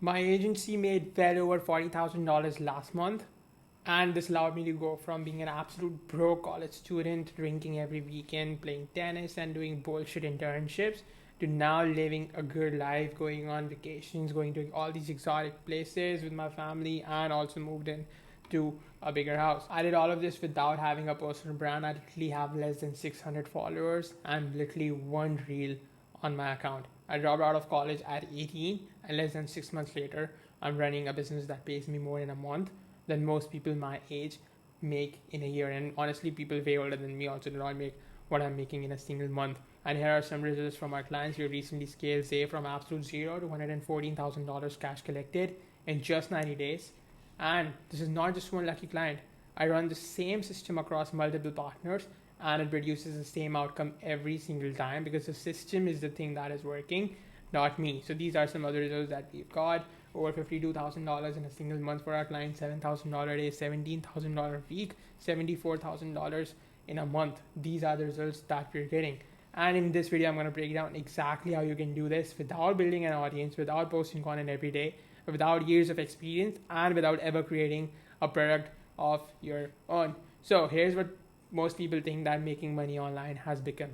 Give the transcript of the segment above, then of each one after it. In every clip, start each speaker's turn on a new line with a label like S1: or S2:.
S1: My agency made well over $40,000 last month, and this allowed me to go from being an absolute broke college student, drinking every weekend, playing tennis, and doing bullshit internships, to now living a good life, going on vacations, going to all these exotic places with my family, and also moved in to a bigger house. I did all of this without having a personal brand. I literally have less than 600 followers and literally one reel on my account. I dropped out of college at 18, and less than 6 months later, I'm running a business that pays me more in a month than most people my age make in a year. And honestly, people way older than me also do not make what I'm making in a single month. And here are some results from our clients. We recently scaled Zay from absolute zero to $114,000 cash collected in just 90 days. And this is not just one lucky client. I run the same system across multiple partners, and it produces the same outcome every single time because the system is the thing that is working, not me. So these are some other results that we've got. Over $52,000 in a single month for our client, $7,000 a day, $17,000 a week, $74,000 in a month. These are the results that we're getting. And in this video, I'm going to break down exactly how you can do this without building an audience, without posting content every day, without years of experience, and without ever creating a product of your own. So here's what most people think that making money online has become.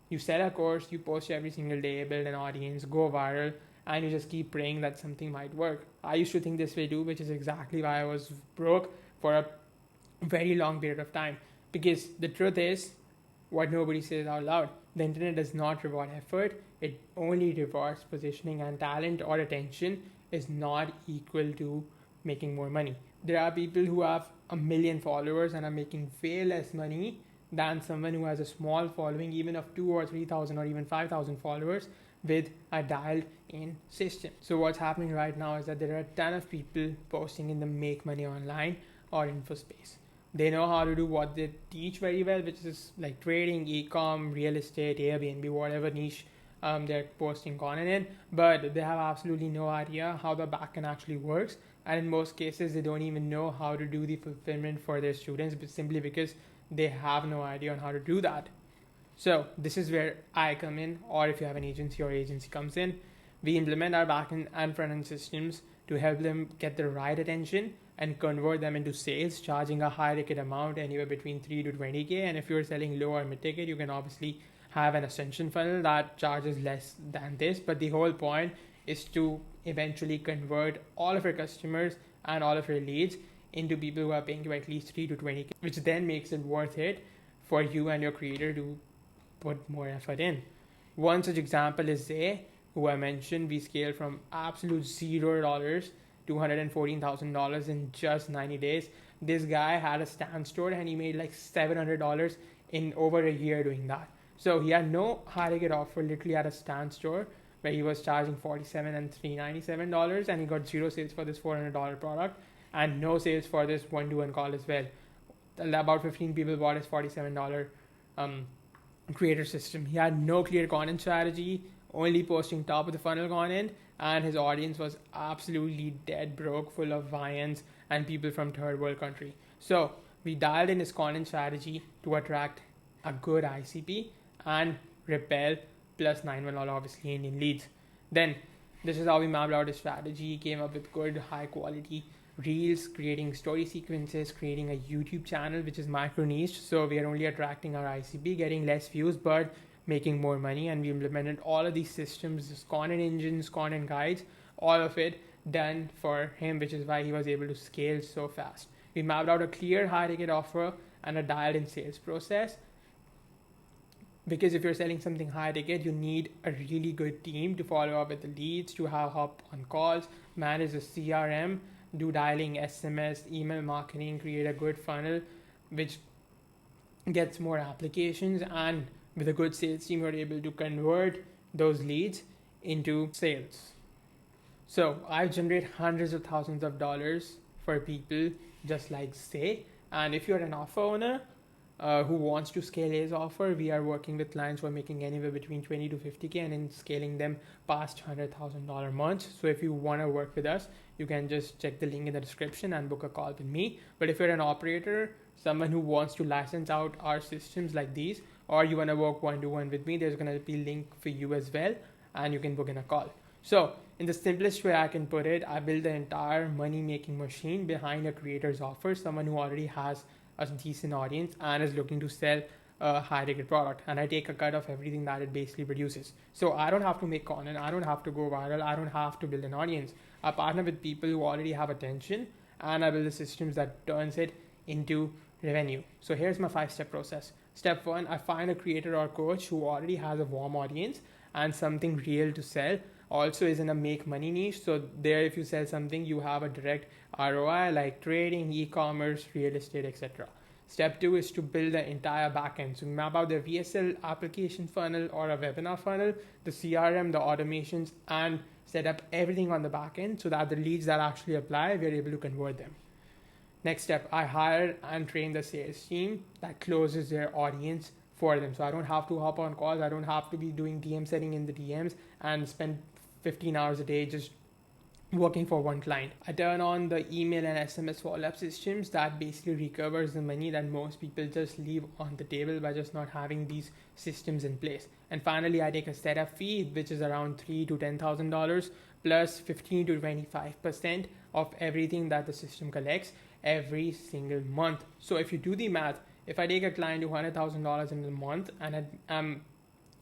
S1: You sell a course, you post every single day, build an audience, go viral, and you just keep praying that something might work. I used to think this way too, which is exactly why I was broke for a very long period of time. Because the truth is, what nobody says out loud, the internet does not reward effort, it only rewards positioning, and talent or attention is not equal to making more money. There are people who have 1 million followers and are making way less money than someone who has a small following, even of 2 or 3,000 or even 5,000 followers with a dialed in system. So what's happening right now is that there are a ton of people posting in the make money online or info space. They know how to do what they teach very well, which is like trading, e-com, real estate, Airbnb, whatever niche they're posting content in, but they have absolutely no idea how the backend actually works. And in most cases, they don't even know how to do the fulfillment for their students, but simply because they have no idea on how to do that. So this is where I come in, or if you have an agency or agency comes in, we implement our backend and front-end systems to help them get the right attention and convert them into sales, charging a high ticket amount anywhere between 3 to 20K. And if you're selling low or mid ticket, you can obviously have an ascension funnel that charges less than this. But the whole point is to eventually convert all of your customers and all of your leads into people who are paying you at least 3 to 20K, which then makes it worth it for you and your creator to put more effort in. One such example is Zay, who I mentioned. We scaled from absolute $0 to $114,000 in just 90 days. This guy had a stand store and he made like $700 in over a year doing that. So he had no high ticket offer, literally at a stand store where he was charging $47 and $397, and he got zero sales for this $400 product and no sales for this one-to-one call as well. About 15 people bought his $47 creator system. He had no clear content strategy, only posting top of the funnel content, and his audience was absolutely dead broke, full of Vians and people from third world country. So we dialed in his content strategy to attract a good ICP and repel plus 911 obviously Indian leads. Then this is how we mapped out his strategy, came up with good high quality reels, creating story sequences, creating a YouTube channel which is micro niche, so we are only attracting our ICP, getting less views but making more money. And we implemented all of these systems, this content engines, content guides, all of it done for him, which is why he was able to scale so fast. We mapped out a clear high ticket offer and a dialed in sales process, because if you're selling something high ticket, you need a really good team to follow up with the leads, to have hop on calls, manage a CRM, do dialing, SMS, email marketing, create a good funnel which gets more applications, and with a good sales team, you're able to convert those leads into sales. So I've generated hundreds of thousands of dollars for people just like Zay. And if you're an offer owner who wants to scale his offer, we are working with clients who are making anywhere between 20 to 50K and in scaling them past $100,000 months. So if you want to work with us, you can just check the link in the description and book a call with me. But if you're an operator, someone who wants to license out our systems like these, or you want to work one-to-one with me, there's going to be a link for you as well, and you can book in a call. So in the simplest way I can put it, I build the entire money making machine behind a creator's offer, someone who already has a decent audience and is looking to sell a high ticket product, and I take a cut of everything that it basically produces. So I don't have to make content, I don't have to go viral, I don't have to build an audience. I partner with people who already have attention, and I build the systems that turns it into revenue. So here's my 5-step process. Step 1, I find a creator or coach who already has a warm audience and something real to sell, also is in a make money niche. So there, if you sell something, you have a direct ROI like trading, e-commerce, real estate, etc. Step 2 is to build the entire backend. So map out the VSL application funnel or a webinar funnel, the CRM, the automations, and set up everything on the backend so that the leads that actually apply, we're able to convert them. Next step, I hire and train the sales team that closes their audience for them. So I don't have to hop on calls. I don't have to be doing DM setting in the DMs and spend 15 hours a day just working for one client. I turn on the email and SMS follow-up systems that basically recovers the money that most people just leave on the table by just not having these systems in place. And finally, I take a setup fee, which is around $3,000 to $10,000 plus 15 to 25% of everything that the system collects every single month. So if you do the math, if I take a client to $100,000 in a month and I'm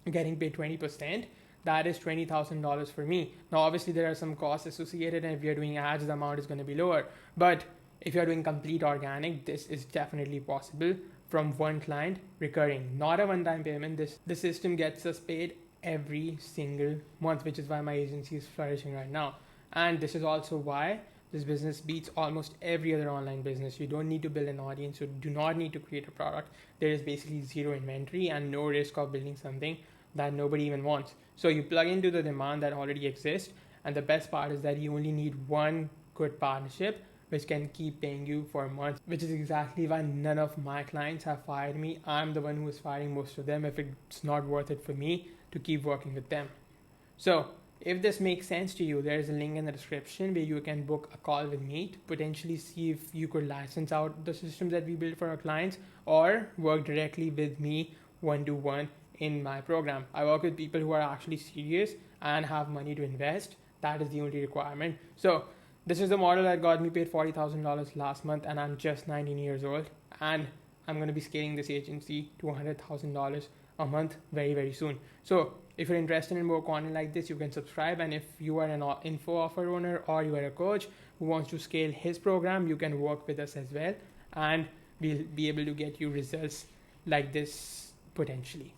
S1: getting paid 20%, that is $20,000 for me. Now, obviously, there are some costs associated, and if you're doing ads, the amount is going to be lower. But if you're doing complete organic, this is definitely possible from one client recurring, not a one-time payment. The system gets us paid every single month, which is why my agency is flourishing right now. And this is also why this business beats almost every other online business. You don't need to build an audience. You do not need to create a product. There is basically zero inventory and no risk of building something that nobody even wants. So you plug into the demand that already exists. And the best part is that you only need one good partnership which can keep paying you for months, which is exactly why none of my clients have fired me. I'm the one who is firing most of them if it's not worth it for me to keep working with them. So if this makes sense to you, there is a link in the description where you can book a call with me to potentially see if you could license out the systems that we build for our clients or work directly with me one-to-one in my program. I work with people who are actually serious and have money to invest. That is the only requirement. So this is the model that got me paid $40,000 last month, and I'm just 19 years old, and I'm going to be scaling this agency to $100,000 a month very, very soon. So if you're interested in more content like this, you can subscribe. And if you are an info offer owner or you are a coach who wants to scale his program, you can work with us as well, and we'll be able to get you results like this potentially.